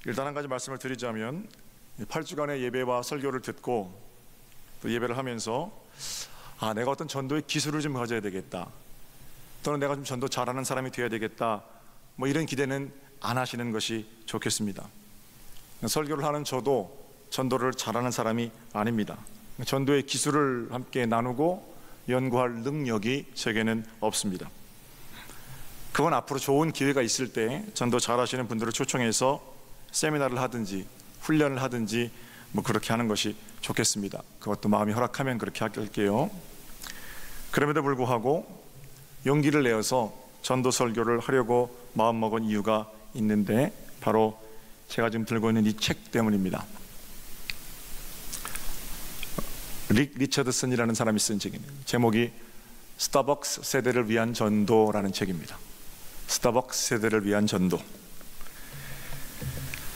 일단 한 가지 말씀을 드리자면 8주간의 예배와 설교를 듣고 또 예배를 하면서 내가 어떤 전도의 기술을 좀 가져야 되겠다, 또는 내가 좀 전도 잘하는 사람이 되어야 되겠다, 이런 기대는 안 하시는 것이 좋겠습니다. 설교를 하는 저도 전도를 잘하는 사람이 아닙니다. 전도의 기술을 함께 나누고 연구할 능력이 제게는 없습니다. 그건 앞으로 좋은 기회가 있을 때 전도 잘하시는 분들을 초청해서 세미나를 하든지 훈련을 하든지 그렇게 하는 것이 좋겠습니다. 그것도 마음이 허락하면 그렇게 할게요. 그럼에도 불구하고 용기를 내어서 전도 설교를 하려고 마음먹은 이유가 있는데, 바로 제가 지금 들고 있는 이 책 때문입니다. 릭 리처드슨이라는 사람이 쓴 책입니다. 제목이 스타벅스 세대를 위한 전도라는 책입니다. 스타벅스 세대를 위한 전도.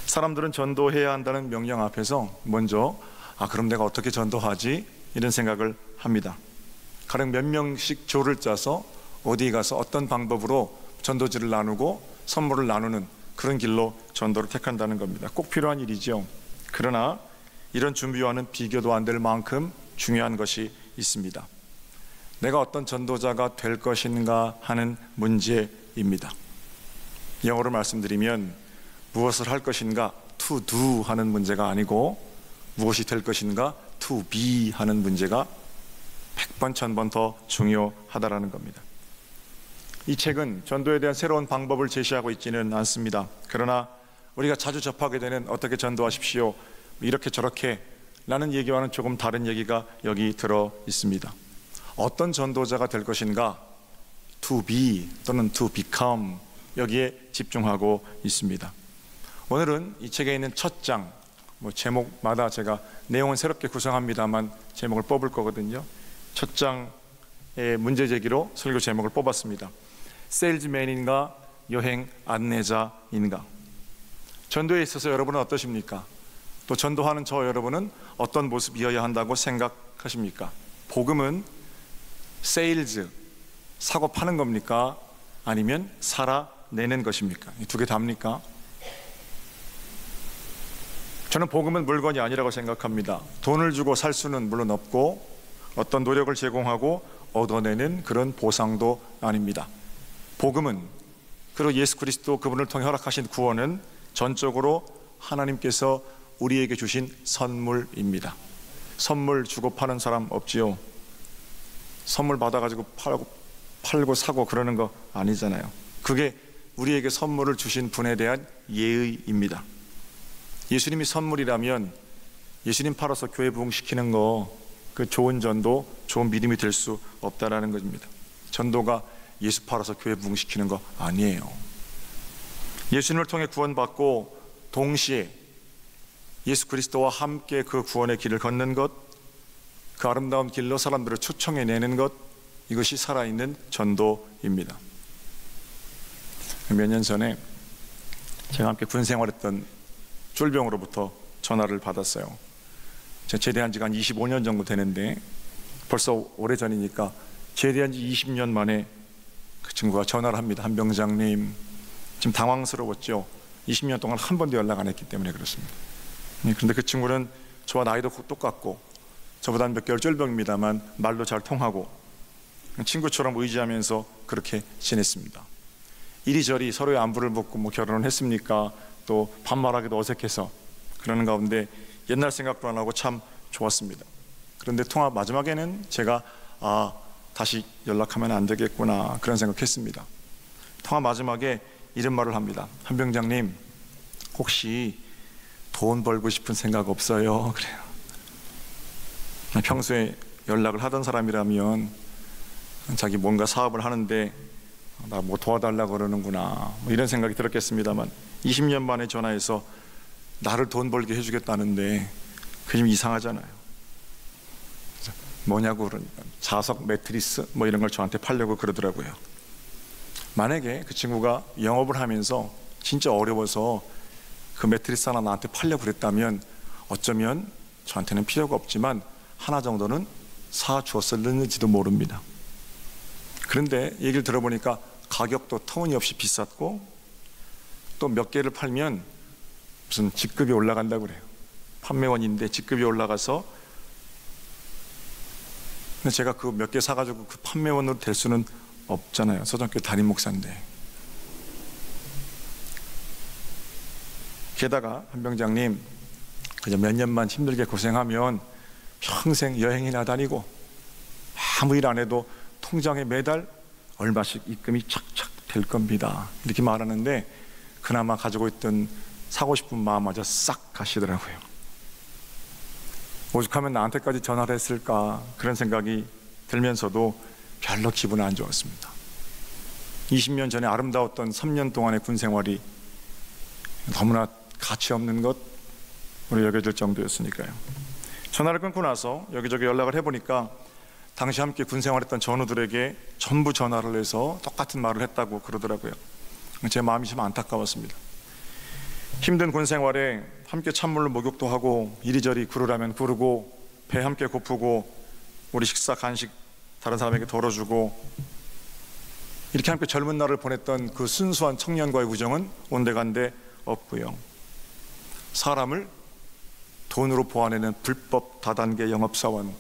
사람들은 전도해야 한다는 명령 앞에서 먼저 그럼 내가 어떻게 전도하지? 이런 생각을 합니다. 가령 몇 명씩 조를 짜서 어디에 가서 어떤 방법으로 전도지를 나누고 선물을 나누는 그런 길로 전도를 택한다는 겁니다. 꼭 필요한 일이죠. 그러나 이런 준비와는 비교도 안 될 만큼 중요한 것이 있습니다. 내가 어떤 전도자가 될 것인가 하는 문제입니다. 영어로 말씀드리면 무엇을 할 것인가, to do 하는 문제가 아니고, 무엇이 될 것인가, to be 하는 문제가 100번 1000번 더 중요하다라는 겁니다. 이 책은 전도에 대한 새로운 방법을 제시하고 있지는 않습니다. 그러나 우리가 자주 접하게 되는 어떻게 전도하십시오, 이렇게 저렇게 라는 얘기와는 조금 다른 얘기가 여기 들어 있습니다. 어떤 전도자가 될 것인가, to be 또는 to become, 여기에 집중하고 있습니다. 오늘은 이 책에 있는 첫 장, 제목마다 제가 내용은 새롭게 구성합니다만 제목을 뽑을 거거든요. 첫 장의 문제 제기로 설교 제목을 뽑았습니다. 세일즈맨인가 여행 안내자인가? 전도에 있어서 여러분은 어떠십니까? 또 전도하는 저 여러분은 어떤 모습이어야 한다고 생각하십니까? 복음은 세일즈, 사고 파는 겁니까? 아니면 살아내는 것입니까? 이 두 개 답니까? 저는 복음은 물건이 아니라고 생각합니다. 돈을 주고 살 수는 물론 없고, 어떤 노력을 제공하고 얻어내는 그런 보상도 아닙니다. 복음은, 그리고 예수 그리스도 그분을 통해 허락하신 구원은 전적으로 하나님께서 우리에게 주신 선물입니다. 선물 주고 파는 사람 없지요. 선물 받아가지고 팔고 사고 그러는 거 아니잖아요. 그게 우리에게 선물을 주신 분에 대한 예의입니다. 예수님이 선물이라면 예수님 팔아서 교회 부흥시키는 거, 그 좋은 전도, 좋은 믿음이 될 수 없다라는 것입니다. 전도가 예수 팔아서 교회 부흥시키는 거 아니에요. 예수님을 통해 구원받고 동시에 예수 그리스도와 함께 그 구원의 길을 걷는 것, 그 아름다운 길로 사람들을 초청해내는 것, 이것이 살아있는 전도입니다. 몇 년 전에 제가 함께 군 생활했던 쫄병으로부터 전화를 받았어요. 제가 제대한 지가 한 25년 정도 되는데, 벌써 오래전이니까 제대한 지 20년 만에 그 친구가 전화를 합니다. 한 병장님, 지금 당황스러웠죠. 20년 동안 한 번도 연락 안 했기 때문에 그렇습니다. 그런데 그 친구는 저와 나이도 똑같고 저보다 몇 개월 쫄병입니다만 말도 잘 통하고 친구처럼 의지하면서 그렇게 지냈습니다. 이리저리 서로의 안부를 묻고 결혼을 했습니까? 또 반말하기도 어색해서 그러는 가운데 옛날 생각도 안 하고 참 좋았습니다. 그런데 통화 마지막에는 제가 다시 연락하면 안 되겠구나, 그런 생각했습니다. 통화 마지막에 이런 말을 합니다. 한 병장님, 혹시 돈 벌고 싶은 생각 없어요? 그래요. 평소에 연락을 하던 사람이라면 자기 뭔가 사업을 하는데 나 도와달라고 그러는구나, 이런 생각이 들었겠습니다만 20년 만에 전화해서 나를 돈 벌게 해주겠다는데 그게 좀 이상하잖아요. 뭐냐고 그러니까 자석 매트리스 이런 걸 저한테 팔려고 그러더라고요. 만약에 그 친구가 영업을 하면서 진짜 어려워서 그 매트리스 하나 나한테 팔려고 그랬다면 어쩌면 저한테는 필요가 없지만 하나 정도는 사주었을는지도 모릅니다. 그런데 얘기를 들어보니까 가격도 터무니없이 비쌌고 또 몇 개를 팔면 무슨 직급이 올라간다고 그래요. 판매원인데 직급이 올라가서, 근데 제가 그 몇 개 사가지고 그 판매원으로 될 수는 없잖아요. 서정교회 담임 목사인데. 게다가 한 병장님, 그저 몇 년만 힘들게 고생하면 평생 여행이나 다니고 아무 일 안 해도 통장에 매달 얼마씩 입금이 착착 될 겁니다. 이렇게 말하는데 그나마 가지고 있던 사고 싶은 마음마저 싹 가시더라고요. 오죽하면 나한테까지 전화를 했을까, 그런 생각이 들면서도 별로 기분은 안 좋았습니다. 20년 전에 아름다웠던 3년 동안의 군 생활이 너무나 가치 없는 것으로 여겨질 정도였으니까요. 전화를 끊고 나서 여기저기 연락을 해보니까 당시 함께 군 생활했던 전우들에게 전부 전화를 해서 똑같은 말을 했다고 그러더라고요. 제 마음이 좀 안타까웠습니다. 힘든 군 생활에 함께 찬물로 목욕도 하고 이리저리 구르라면 구르고 배 함께 고프고 우리 식사 간식 다른 사람에게 덜어주고 이렇게 함께 젊은 날을 보냈던 그 순수한 청년과의 우정은 온데간데 없고요. 사람을 돈으로 보아내는 불법 다단계 영업사원,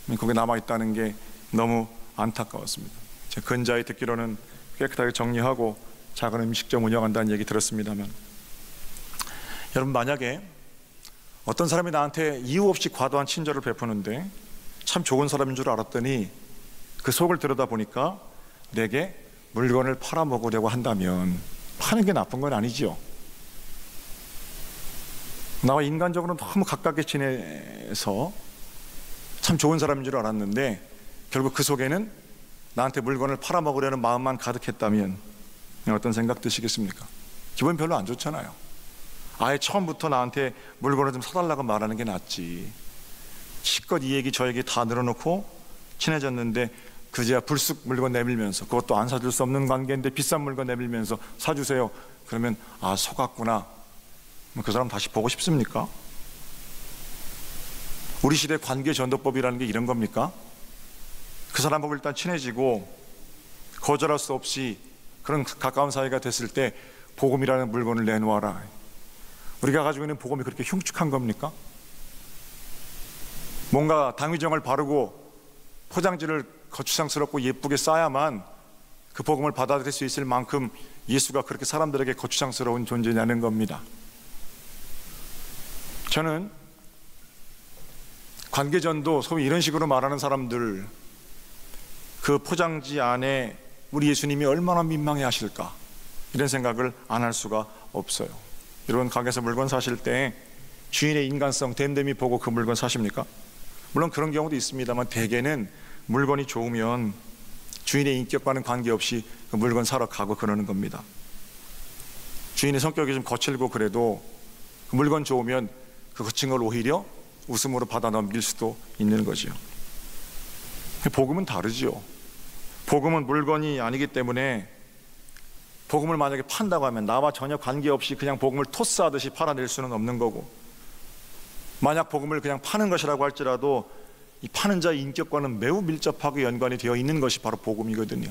거기에 남아있다는 게 너무 안타까웠습니다. 제 근자에 듣기로는 깨끗하게 정리하고 작은 음식점 운영한다는 얘기 들었습니다만, 여러분, 만약에 어떤 사람이 나한테 이유 없이 과도한 친절을 베푸는데 참 좋은 사람인 줄 알았더니 그 속을 들여다보니까 내게 물건을 팔아먹으려고 한다면 파는 게 나쁜 건 아니지요. 나와 인간적으로 너무 가깝게 지내서 참 좋은 사람인 줄 알았는데 결국 그 속에는 나한테 물건을 팔아먹으려는 마음만 가득했다면 어떤 생각 드시겠습니까? 기분 별로 안 좋잖아요. 아예 처음부터 나한테 물건을 좀 사달라고 말하는 게 낫지. 실컷 이 얘기 저 얘기 다 늘어놓고 친해졌는데 그제야 불쑥 물건 내밀면서, 그것도 안 사줄 수 없는 관계인데 비싼 물건 내밀면서 사주세요. 그러면 아, 속았구나. 그 사람 다시 보고 싶습니까? 우리 시대 관계 전도법이라는 게 이런 겁니까? 그 사람하고 일단 친해지고 거절할 수 없이 그런 가까운 사이가 됐을 때 복음이라는 물건을 내놓아라. 우리가 가지고 있는 복음이 그렇게 흉측한 겁니까? 뭔가 당위정을 바르고 포장지를 거추장스럽고 예쁘게 싸야만 그 복음을 받아들일 수 있을 만큼 예수가 그렇게 사람들에게 거추장스러운 존재냐는 겁니다. 저는 관계전도 소위 이런 식으로 말하는 사람들, 그 포장지 안에 우리 예수님이 얼마나 민망해 하실까, 이런 생각을 안 할 수가 없어요. 여러분, 가게에서 물건 사실 때 주인의 인간성 됨됨이 보고 그 물건 사십니까? 물론 그런 경우도 있습니다만 대개는 물건이 좋으면 주인의 인격과는 관계없이 그 물건 사러 가고 그러는 겁니다. 주인의 성격이 좀 거칠고 그래도 그 물건 좋으면 그 거친 걸 오히려 웃음으로 받아 넘길 수도 있는 거죠. 복음은 다르죠. 복음은 물건이 아니기 때문에 복음을 만약에 판다고 하면 나와 전혀 관계없이 그냥 복음을 토스하듯이 팔아낼 수는 없는 거고, 만약 복음을 그냥 파는 것이라고 할지라도 이 파는 자의 인격과는 매우 밀접하게 연관이 되어 있는 것이 바로 복음이거든요.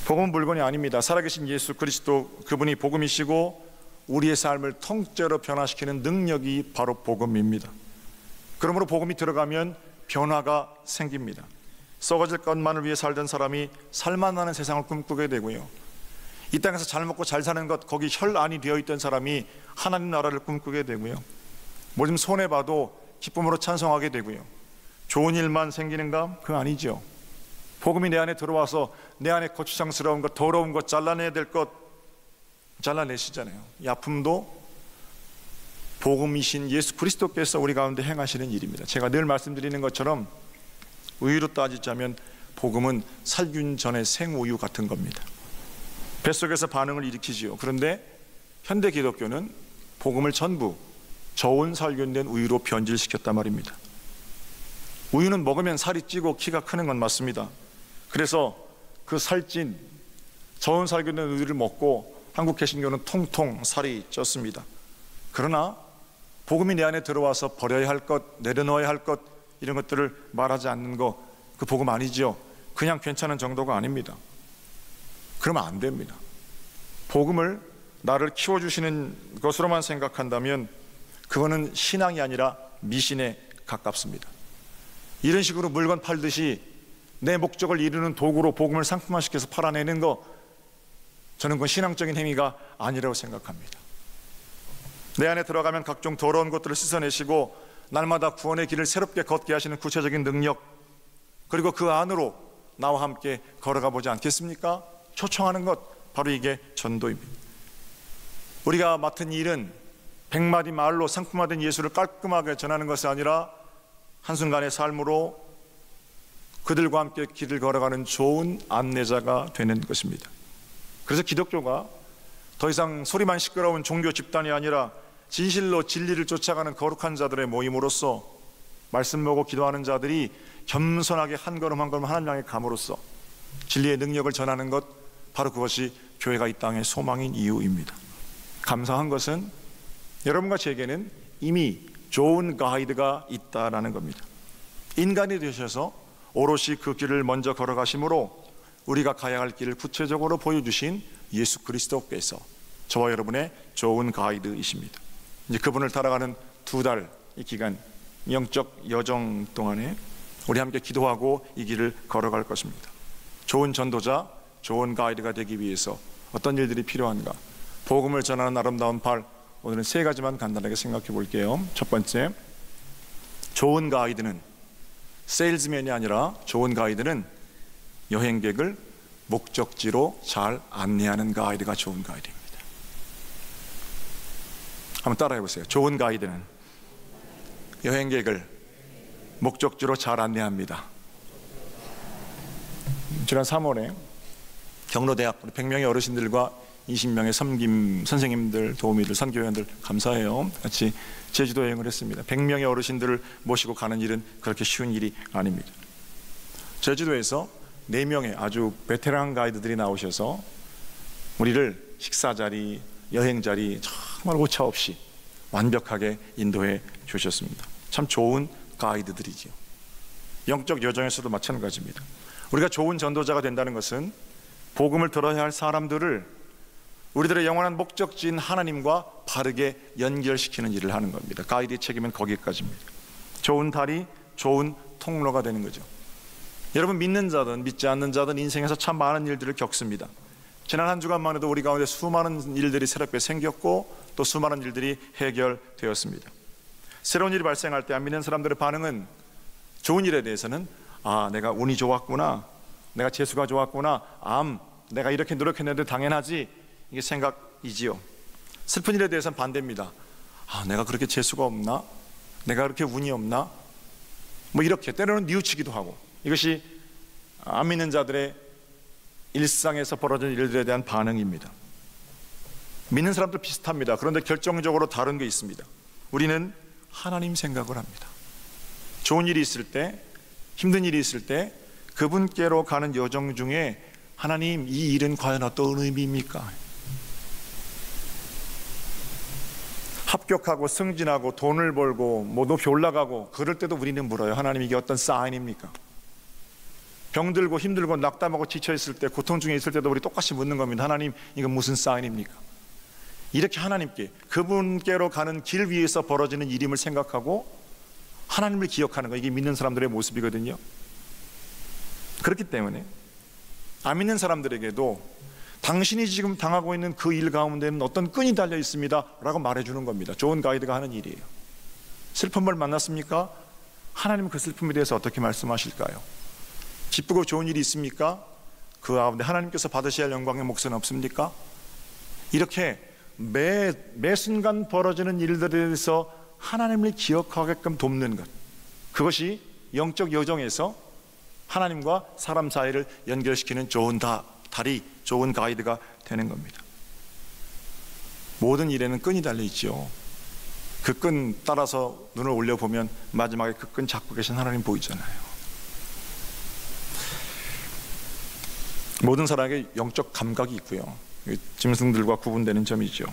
복음은 물건이 아닙니다. 살아계신 예수 그리스도, 그분이 복음이시고 우리의 삶을 통째로 변화시키는 능력이 바로 복음입니다. 그러므로 복음이 들어가면 변화가 생깁니다. 썩어질 것만을 위해 살던 사람이 살만 나는 세상을 꿈꾸게 되고요, 이 땅에서 잘 먹고 잘 사는 것, 거기 혈안이 되어 있던 사람이 하나님 나라를 꿈꾸게 되고요, 뭐 좀 손해봐도 기쁨으로 찬송하게 되고요, 좋은 일만 생기는가? 그거 아니죠. 복음이 내 안에 들어와서 내 안에 거추장스러운 것, 더러운 것, 잘라내야 될 것 잘라내시잖아요. 이 아픔도 복음이신 예수 그리스도께서 우리 가운데 행하시는 일입니다. 제가 늘 말씀드리는 것처럼 우유로 따지자면 복음은 살균 전의 생우유 같은 겁니다. 뱃속에서 반응을 일으키지요. 그런데 현대 기독교는 복음을 전부 저온 살균된 우유로 변질시켰단 말입니다. 우유는 먹으면 살이 찌고 키가 크는 건 맞습니다. 그래서 그 살찐 저온 살균된 우유를 먹고 한국 개신교는 통통 살이 쪘습니다. 그러나 복음이 내 안에 들어와서 버려야 할 것, 내려놓아야 할 것, 이런 것들을 말하지 않는 거, 그 복음 아니죠. 그냥 괜찮은 정도가 아닙니다. 그러면 안 됩니다. 복음을 나를 키워주시는 것으로만 생각한다면 그거는 신앙이 아니라 미신에 가깝습니다. 이런 식으로 물건 팔듯이 내 목적을 이루는 도구로 복음을 상품화시켜서 팔아내는 거, 저는 그건 신앙적인 행위가 아니라고 생각합니다. 내 안에 들어가면 각종 더러운 것들을 씻어내시고 날마다 구원의 길을 새롭게 걷게 하시는 구체적인 능력, 그리고 그 안으로 나와 함께 걸어가 보지 않겠습니까? 초청하는 것, 바로 이게 전도입니다. 우리가 맡은 일은 100마디 말로 상품화된 예수를 깔끔하게 전하는 것이 아니라 한순간의 삶으로 그들과 함께 길을 걸어가는 좋은 안내자가 되는 것입니다. 그래서 기독교가 더 이상 소리만 시끄러운 종교 집단이 아니라 진실로 진리를 쫓아가는 거룩한 자들의 모임으로서 말씀 보고 기도하는 자들이 겸손하게 한 걸음 한 걸음 하나님 향해 감으로써 진리의 능력을 전하는 것, 바로 그것이 교회가 이 땅의 소망인 이유입니다. 감사한 것은 여러분과 제게는 이미 좋은 가이드가 있다라는 겁니다. 인간이 되셔서 오롯이 그 길을 먼저 걸어가심으로 우리가 가야 할 길을 구체적으로 보여주신 예수 그리스도께서 저와 여러분의 좋은 가이드이십니다. 이제 그분을 따라가는 2달의 기간, 영적 여정 동안에 우리 함께 기도하고 이 길을 걸어갈 것입니다. 좋은 전도자, 좋은 가이드가 되기 위해서 어떤 일들이 필요한가? 복음을 전하는 아름다운 발, 오늘은 3가지만 간단하게 생각해 볼게요. 첫 번째, 좋은 가이드는 세일즈맨이 아니라 좋은 가이드는 여행객을 목적지로 잘 안내하는 가이드가 좋은 가이드입니다. 한번 따라해 보세요. 좋은 가이드는 여행객을 목적지로 잘 안내합니다. 지난 3월에 경로대학 100명의 어르신들과 20명의 섬김 선생님들, 도우미들, 선교회원들 감사해요. 같이 제주도 여행을 했습니다. 100명의 어르신들을 모시고 가는 일은 그렇게 쉬운 일이 아닙니다. 제주도에서 4명의 아주 베테랑 가이드들이 나오셔서 우리를 식사 자리, 여행 자리 정말 오차 없이 완벽하게 인도해 주셨습니다. 참 좋은 가이드들이지요. 영적 여정에서도 마찬가지입니다. 우리가 좋은 전도자가 된다는 것은 복음을 들어야 할 사람들을 우리들의 영원한 목적지인 하나님과 바르게 연결시키는 일을 하는 겁니다. 가이드의 책임은 거기까지입니다. 좋은 다리, 좋은 통로가 되는 거죠. 여러분, 믿는 자든 믿지 않는 자든 인생에서 참 많은 일들을 겪습니다. 지난 한 주간만 해도 우리 가운데 수많은 일들이 새롭게 생겼고 또 수많은 일들이 해결되었습니다. 새로운 일이 발생할 때 안 믿는 사람들의 반응은 좋은 일에 대해서는 내가 운이 좋았구나, 내가 재수가 좋았구나, 내가 이렇게 노력했는데 당연하지, 이게 생각이지요. 슬픈 일에 대해서는 반대입니다. 내가 그렇게 재수가 없나? 내가 그렇게 운이 없나? 뭐 이렇게 때로는 뉘우치기도 하고, 이것이 안 믿는 자들의 일상에서 벌어지는 일들에 대한 반응입니다. 믿는 사람들 비슷합니다. 그런데 결정적으로 다른 게 있습니다. 우리는 하나님 생각을 합니다. 좋은 일이 있을 때, 힘든 일이 있을 때 그분께로 가는 여정 중에 하나님, 이 일은 과연 어떤 의미입니까? 합격하고 승진하고 돈을 벌고 뭐 높이 올라가고 그럴 때도 우리는 물어요. 하나님, 이게 어떤 사인입니까? 병들고 힘들고 낙담하고 지쳐있을 때, 고통 중에 있을 때도 우리 똑같이 묻는 겁니다. 하나님, 이건 무슨 사인입니까? 이렇게 하나님께, 그분께로 가는 길 위에서 벌어지는 일임을 생각하고 하나님을 기억하는 거, 이게 믿는 사람들의 모습이거든요. 그렇기 때문에 안 믿는 사람들에게도 당신이 지금 당하고 있는 그 일 가운데는 어떤 끈이 달려 있습니다 라고 말해주는 겁니다. 좋은 가이드가 하는 일이에요. 슬픔을 만났습니까? 하나님은 그 슬픔에 대해서 어떻게 말씀하실까요? 기쁘고 좋은 일이 있습니까? 그 가운데 하나님께서 받으셔야 할 영광의 몫은 없습니까? 이렇게 매 순간 벌어지는 일들에 대해서 하나님을 기억하게끔 돕는 것, 그것이 영적 여정에서 하나님과 사람 사이를 연결시키는 좋은 다리, 좋은 가이드가 되는 겁니다. 모든 일에는 끈이 달려있죠. 그 끈 따라서 눈을 올려보면 마지막에 그 끈 잡고 계신 하나님 보이잖아요. 모든 사람에게 영적 감각이 있고요, 짐승들과 구분되는 점이죠.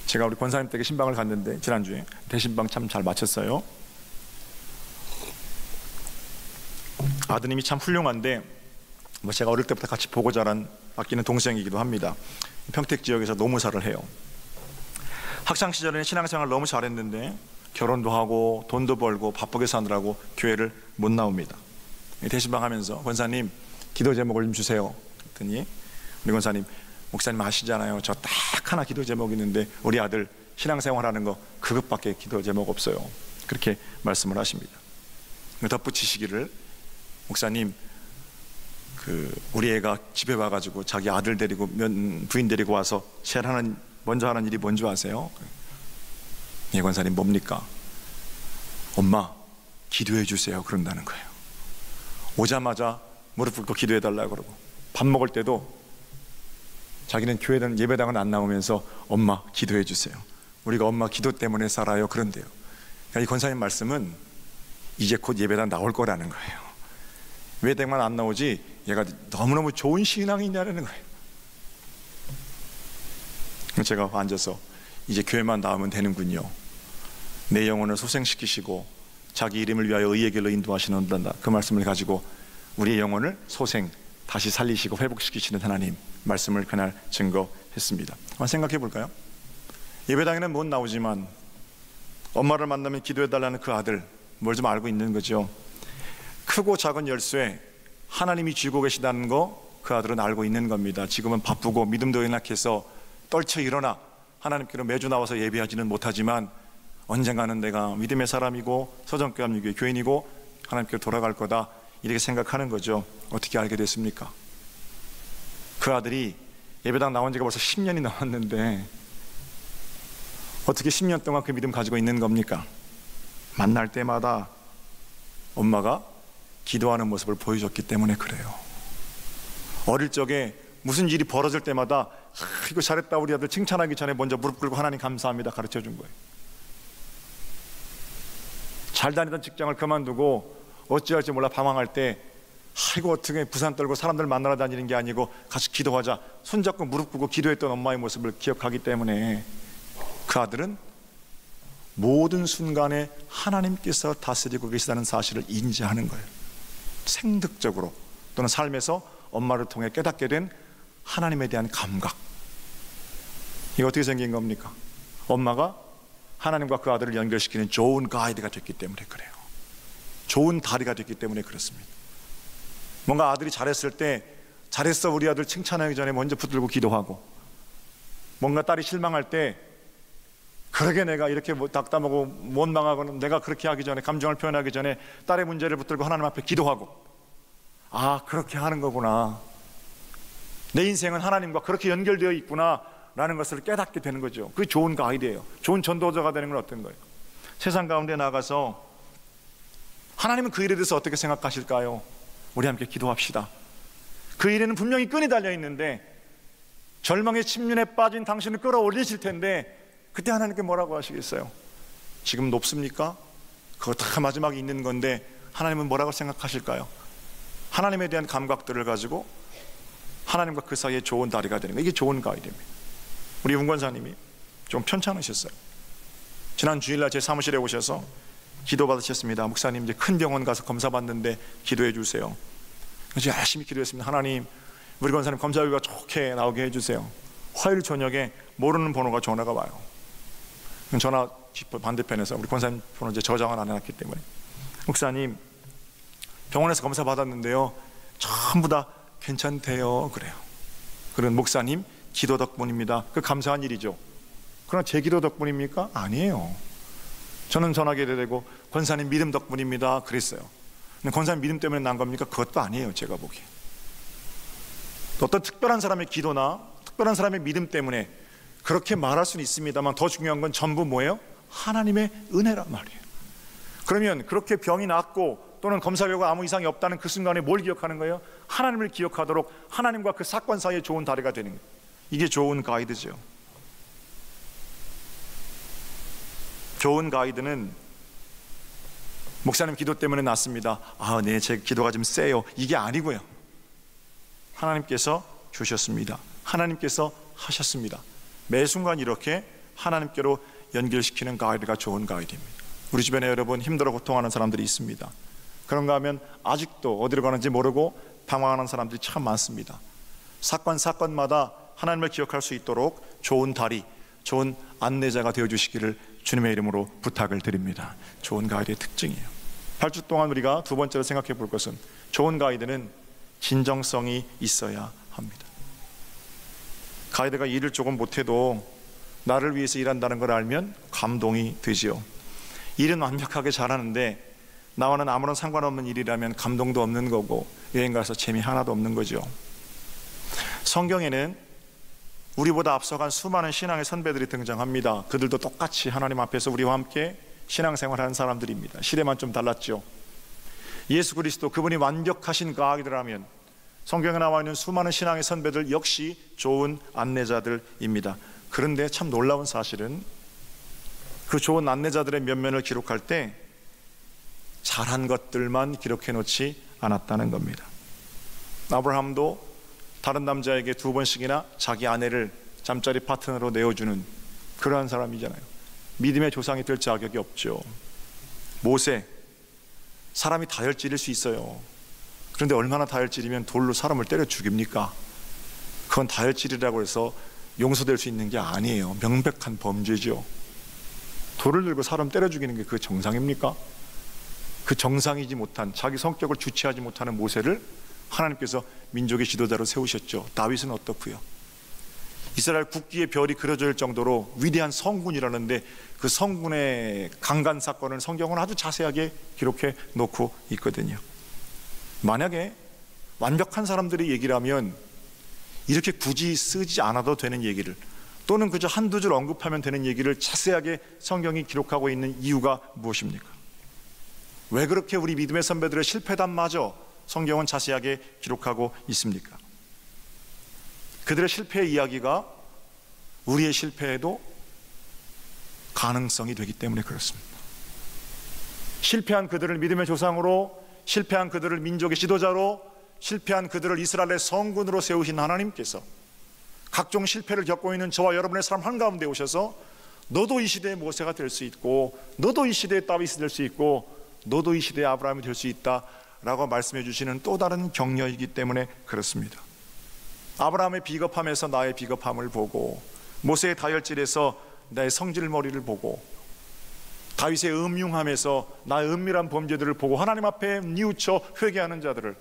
제가 우리 권사님 댁에 신방을 갔는데 지난주에 대신방 참 잘 마쳤어요. 아드님이 참 훌륭한데 제가 어릴 때부터 같이 보고 자란 아끼는 동생이기도 합니다. 평택 지역에서 노무사를 해요. 학창 시절에는 신앙생활 너무 잘했는데 결혼도 하고 돈도 벌고 바쁘게 사느라고 교회를 못 나옵니다. 대신방 하면서 권사님 기도 제목을 좀 주세요 그랬더니 우리 권사님, 목사님 아시잖아요, 저 딱 하나 기도 제목 있는데 우리 아들 신앙생활 하는 거 그것밖에 기도 제목 없어요. 그렇게 말씀을 하십니다. 덧붙이시기를, 목사님 우리 애가 집에 와가지고 자기 아들 데리고 부인 데리고 와서 제일 먼저 하는 일이 뭔지 아세요? 예, 권사님 뭡니까? 엄마 기도해 주세요 그런다는 거예요. 오자마자 무릎 꿇고 기도해 달라고 그러고, 밥 먹을 때도 자기는 교회든 예배당은 안 나오면서 엄마 기도해 주세요, 우리가 엄마 기도 때문에 살아요 그런데요. 그러니까 이 권사님 말씀은 이제 곧 예배당 나올 거라는 거예요. 예배당만 안 나오지 얘가 너무너무 좋은 신앙이 있냐는 거예요. 제가 앉아서 이제 교회만 나오면 되는군요, 내 영혼을 소생시키시고 자기 이름을 위하여 의의 길로 인도하시는다, 그 말씀을 가지고 우리의 영혼을 소생 다시 살리시고 회복시키시는 하나님 말씀을 그날 증거했습니다. 한번 생각해 볼까요? 예배당에는 못 나오지만 엄마를 만나면 기도해달라는 그 아들 뭘 좀 알고 있는 거죠. 크고 작은 열쇠 하나님이 쥐고 계시다는 거 그 아들은 알고 있는 겁니다. 지금은 바쁘고 믿음도 연약해서 떨쳐 일어나 하나님께로 매주 나와서 예배하지는 못하지만 언젠가는 내가 믿음의 사람이고 서정교회 교인이고 하나님께로 돌아갈 거다, 이렇게 생각하는 거죠. 어떻게 알게 됐습니까? 그 아들이 예배당 나온 지가 벌써 10년이 넘었는데 어떻게 10년 동안 그 믿음 가지고 있는 겁니까? 만날 때마다 엄마가 기도하는 모습을 보여줬기 때문에 그래요. 어릴 적에 무슨 일이 벌어질 때마다 이거 잘했다 우리 아들 칭찬하기 전에 먼저 무릎 꿇고 하나님 감사합니다 가르쳐 준 거예요. 잘 다니던 직장을 그만두고 어찌할지 몰라 방황할 때 아이고 어떻게 부산 떨고 사람들 만나러 다니는 게 아니고 같이 기도하자 손잡고 무릎 꿇고 기도했던 엄마의 모습을 기억하기 때문에 그 아들은 모든 순간에 하나님께서 다스리고 계시다는 사실을 인지하는 거예요. 생득적으로 또는 삶에서 엄마를 통해 깨닫게 된 하나님에 대한 감각. 이게 어떻게 생긴 겁니까? 엄마가 하나님과 그 아들을 연결시키는 좋은 가이드가 됐기 때문에 그래요. 좋은 다리가 됐기 때문에 그렇습니다. 뭔가 아들이 잘했을 때 잘했어 우리 아들 칭찬하기 전에 먼저 붙들고 기도하고, 뭔가 딸이 실망할 때 그러게 내가 이렇게 낙담하고 못 망하고는 내가 그렇게 하기 전에, 감정을 표현하기 전에 딸의 문제를 붙들고 하나님 앞에 기도하고, 아 그렇게 하는 거구나, 내 인생은 하나님과 그렇게 연결되어 있구나 라는 것을 깨닫게 되는 거죠. 그게 좋은 가이드예요. 좋은 전도자가 되는 건 어떤 거예요? 세상 가운데 나가서 하나님은 그 일에 대해서 어떻게 생각하실까요? 우리 함께 기도합시다. 그 일에는 분명히 끈이 달려 있는데 절망의 침륜에 빠진 당신을 끌어올리실 텐데 그때 하나님께 뭐라고 하시겠어요? 지금 높습니까? 그거 다 마지막에 있는 건데 하나님은 뭐라고 생각하실까요? 하나님에 대한 감각들을 가지고 하나님과 그 사이에 좋은 다리가 되는 거, 이게 좋은 가이드입니다. 우리 문권사님이 좀 편찮으셨어요. 지난 주일날 제 사무실에 오셔서 기도 받으셨습니다. 목사님 이제 큰 병원 가서 검사 받는데 기도해 주세요. 그래서 열심히 기도했습니다. 하나님 우리 권사님 검사 결과 좋게 나오게 해주세요. 화요일 저녁에 모르는 번호가 전화가 와요. 전화 반대편에서 우리 권사님 번호 이제 저장을 안 해놨기 때문에, 목사님 병원에서 검사 받았는데요 전부 다 괜찮대요 그래요. 그런 목사님 기도 덕분입니다. 그 감사한 일이죠. 그러나 제 기도 덕분입니까? 아니에요. 저는 전화기에 대고 권사님 믿음 덕분입니다 그랬어요. 근데 권사님 믿음 때문에 난 겁니까? 그것도 아니에요. 제가 보기에 어떤 특별한 사람의 기도나 특별한 사람의 믿음 때문에 그렇게 말할 수는 있습니다만 더 중요한 건 전부 뭐예요? 하나님의 은혜란 말이에요. 그러면 그렇게 병이 낫고 또는 검사 결과 아무 이상이 없다는 그 순간에 뭘 기억하는 거예요? 하나님을 기억하도록 하나님과 그 사건 사이에 좋은 다리가 되는 거예요. 이게 좋은 가이드죠. 좋은 가이드는 목사님 기도 때문에 낫습니다. 아, 네, 제 기도가 좀 세요. 이게 아니고요. 하나님께서 주셨습니다. 하나님께서 하셨습니다. 매 순간 이렇게 하나님께로 연결시키는 가이드가 좋은 가이드입니다. 우리 주변에 여러분 힘들어 고통하는 사람들이 있습니다. 그런가 하면 아직도 어디로 가는지 모르고 방황하는 사람들이 참 많습니다. 사건마다 하나님을 기억할 수 있도록 좋은 다리, 좋은 안내자가 되어주시기를 주님의 이름으로 부탁을 드립니다. 좋은 가이드의 특징이에요. 8주 동안 우리가 두 번째로 생각해 볼 것은 좋은 가이드는 진정성이 있어야 합니다. 가이드가 일을 조금 못해도 나를 위해서 일한다는 걸 알면 감동이 되지요. 일은 완벽하게 잘하는데 나와는 아무런 상관없는 일이라면 감동도 없는 거고 여행 가서 재미 하나도 없는 거죠. 성경에는 우리보다 앞서간 수많은 신앙의 선배들이 등장합니다. 그들도 똑같이 하나님 앞에서 우리와 함께 신앙생활하는 사람들입니다. 시대만 좀 달랐죠. 예수 그리스도, 그분이 완벽하신 가이드라면 성경에 나와 있는 수많은 신앙의 선배들 역시 좋은 안내자들입니다. 그런데 참 놀라운 사실은 그 좋은 안내자들의 면면을 기록할 때 잘한 것들만 기록해 놓지 않았다는 겁니다. 아브라함도 다른 남자에게 2번씩이나 자기 아내를 잠자리 파트너로 내어주는 그러한 사람이잖아요. 믿음의 조상이 될 자격이 없죠. 모세, 사람이 다혈질일 수 있어요. 그런데 얼마나 다혈질이면 돌로 사람을 때려 죽입니까? 그건 다혈질이라고 해서 용서될 수 있는 게 아니에요. 명백한 범죄죠. 돌을 들고 사람 때려 죽이는 게 그 정상입니까? 그 정상이지 못한, 자기 성격을 주체하지 못하는 모세를 하나님께서 민족의 지도자로 세우셨죠. 다윗은 어떻고요? 이스라엘 국기의 별이 그려져 있을 정도로 위대한 성군이라는데 그 성군의 강간 사건을 성경은 아주 자세하게 기록해 놓고 있거든요. 만약에 완벽한 사람들이 얘기를 하면 이렇게 굳이 쓰지 않아도 되는 얘기를, 또는 그저 한두 줄 언급하면 되는 얘기를 자세하게 성경이 기록하고 있는 이유가 무엇입니까? 왜 그렇게 우리 믿음의 선배들의 실패담마저 성경은 자세하게 기록하고 있습니까? 그들의 실패의 이야기가 우리의 실패에도 가능성이 되기 때문에 그렇습니다. 실패한 그들을 믿음의 조상으로, 실패한 그들을 민족의 지도자로, 실패한 그들을 이스라엘의 성군으로 세우신 하나님께서 각종 실패를 겪고 있는 저와 여러분의 삶 한가운데 오셔서 너도 이 시대의 모세가 될 수 있고, 너도 이 시대의 다윗이 될 수 있고, 너도 이 시대의 아브라함이 될 수 있다 라고 말씀해 주시는 또 다른 격려이기 때문에 그렇습니다. 아브라함의 비겁함에서 나의 비겁함을 보고, 모세의 다혈질에서 나의 성질머리를 보고, 다윗의 음흉함에서 나의 은밀한 범죄들을 보고 하나님 앞에 뉘우쳐 회개하는 자들을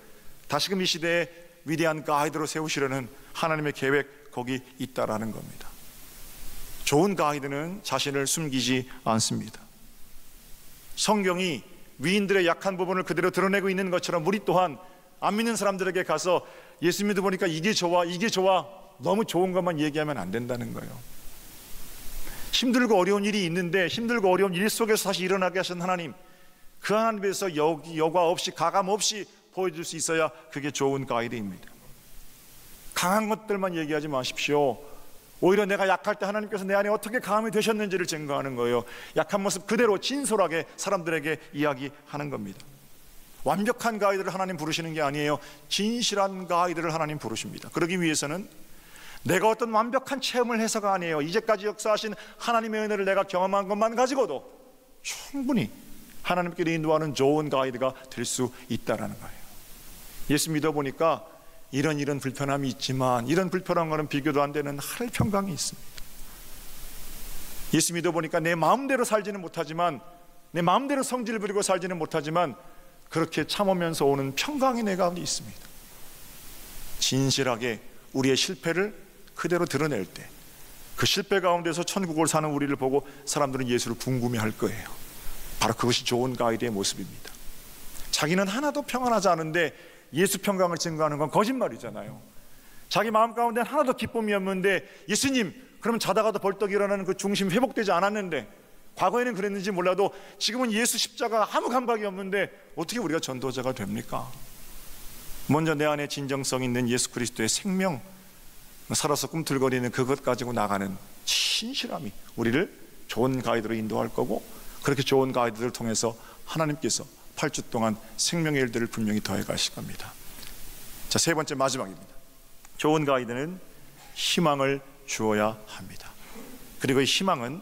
다시금 이 시대의 위대한 가이드로 세우시려는 하나님의 계획, 거기 있다라는 겁니다. 좋은 가이드는 자신을 숨기지 않습니다. 성경이 위인들의 약한 부분을 그대로 드러내고 있는 것처럼 우리 또한 안 믿는 사람들에게 가서 예수 믿어 보니까 이게 좋아, 이게 좋아, 너무 좋은 것만 얘기하면 안 된다는 거예요. 힘들고 어려운 일이 있는데 힘들고 어려운 일 속에서 다시 일어나게 하신 하나님, 그 하나님께서 여과 없이 가감 없이 보여줄 수 있어야 그게 좋은 가이드입니다. 강한 것들만 얘기하지 마십시오. 오히려 내가 약할 때 하나님께서 내 안에 어떻게 강함이 되셨는지를 증거하는 거예요. 약한 모습 그대로 진솔하게 사람들에게 이야기하는 겁니다. 완벽한 가이드를 하나님 부르시는 게 아니에요. 진실한 가이드를 하나님 부르십니다. 그러기 위해서는 내가 어떤 완벽한 체험을 해서가 아니에요. 이제까지 역사하신 하나님의 은혜를 내가 경험한 것만 가지고도 충분히 하나님께 인도하는 좋은 가이드가 될 수 있다는 거예요. 예수 믿어보니까 이런 불편함이 있지만 이런 불편한 거는 비교도 안 되는 하늘 평강이 있습니다. 예수 믿어보니까 내 마음대로 살지는 못하지만, 내 마음대로 성질을 부리고 살지는 못하지만 그렇게 참으면서 오는 평강이 내 가운데 있습니다. 진실하게 우리의 실패를 그대로 드러낼 때 그 실패 가운데서 천국을 사는 우리를 보고 사람들은 예수를 궁금해할 거예요. 바로 그것이 좋은 가이드의 모습입니다. 자기는 하나도 평안하지 않은데 예수 평강을 증거하는 건 거짓말이잖아요. 자기 마음 가운데 하나도 기쁨이 없는데 예수님, 그러면 자다가도 벌떡 일어나는 그 중심이 회복되지 않았는데, 과거에는 그랬는지 몰라도 지금은 예수 십자가 아무 감각이 없는데 어떻게 우리가 전도자가 됩니까? 먼저 내 안에 진정성 있는 예수 그리스도의 생명, 살아서 꿈틀거리는 그것 가지고 나가는 진실함이 우리를 좋은 가이드로 인도할 거고, 그렇게 좋은 가이드를 통해서 하나님께서 8주 동안 생명의 일들을 분명히 더해 가실 겁니다. 자, 세 번째 마지막입니다. 좋은 가이드는 희망을 주어야 합니다. 그리고 이 희망은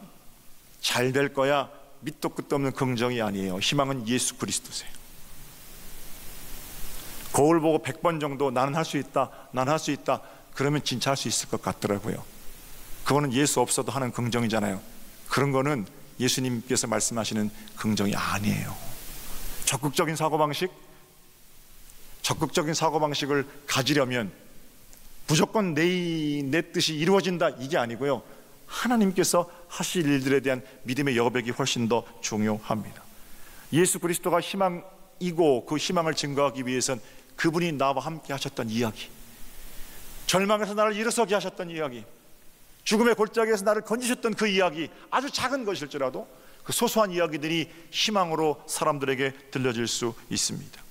잘 될 거야, 밑도 끝도 없는 긍정이 아니에요. 희망은 예수 그리스도세요. 거울 보고 100번 정도 나는 할 수 있다, 나는 할 수 있다, 그러면 진짜 할 수 있을 것 같더라고요. 그거는 예수 없어도 하는 긍정이잖아요. 그런 거는 예수님께서 말씀하시는 긍정이 아니에요. 적극적인 사고방식을 가지려면 무조건 내 뜻이 이루어진다, 이게 아니고요, 하나님께서 하실 일들에 대한 믿음의 여백이 훨씬 더 중요합니다. 예수 그리스도가 희망이고 그 희망을 증거하기 위해선 그분이 나와 함께 하셨던 이야기, 절망에서 나를 일어서게 하셨던 이야기, 죽음의 골짜기에서 나를 건지셨던 그 이야기, 아주 작은 것일지라도 그 소소한 이야기들이 희망으로 사람들에게 들려질 수 있습니다.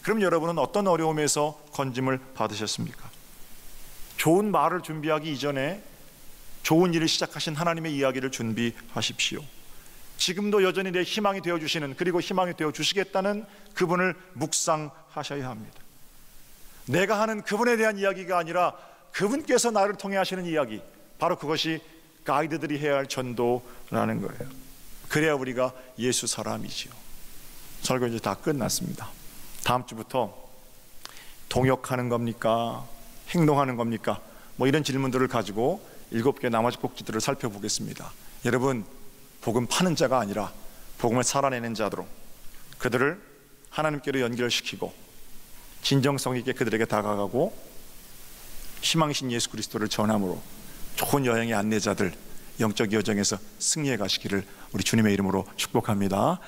그럼 여러분은 어떤 어려움에서 건짐을 받으셨습니까? 좋은 말을 준비하기 이전에 좋은 일을 시작하신 하나님의 이야기를 준비하십시오. 지금도 여전히 내 희망이 되어주시는, 그리고 희망이 되어주시겠다는 그분을 묵상하셔야 합니다. 내가 하는 그분에 대한 이야기가 아니라 그분께서 나를 통해 하시는 이야기, 바로 그것이 가이드들이 해야 할 전도라는 거예요. 그래야 우리가 예수 사람이지요. 설교 이제 다 끝났습니다. 다음 주부터 동역하는 겁니까? 행동하는 겁니까? 뭐 이런 질문들을 가지고 7개 나머지 꼭지들을 살펴보겠습니다. 여러분, 복음 파는 자가 아니라 복음을 살아내는 자로 그들을 하나님께로 연결시키고 진정성 있게 그들에게 다가가고 희망이신 예수 그리스도를 전함으로 좋은 여행의 안내자들, 영적 여정에서 승리해 가시기를 우리 주님의 이름으로 축복합니다.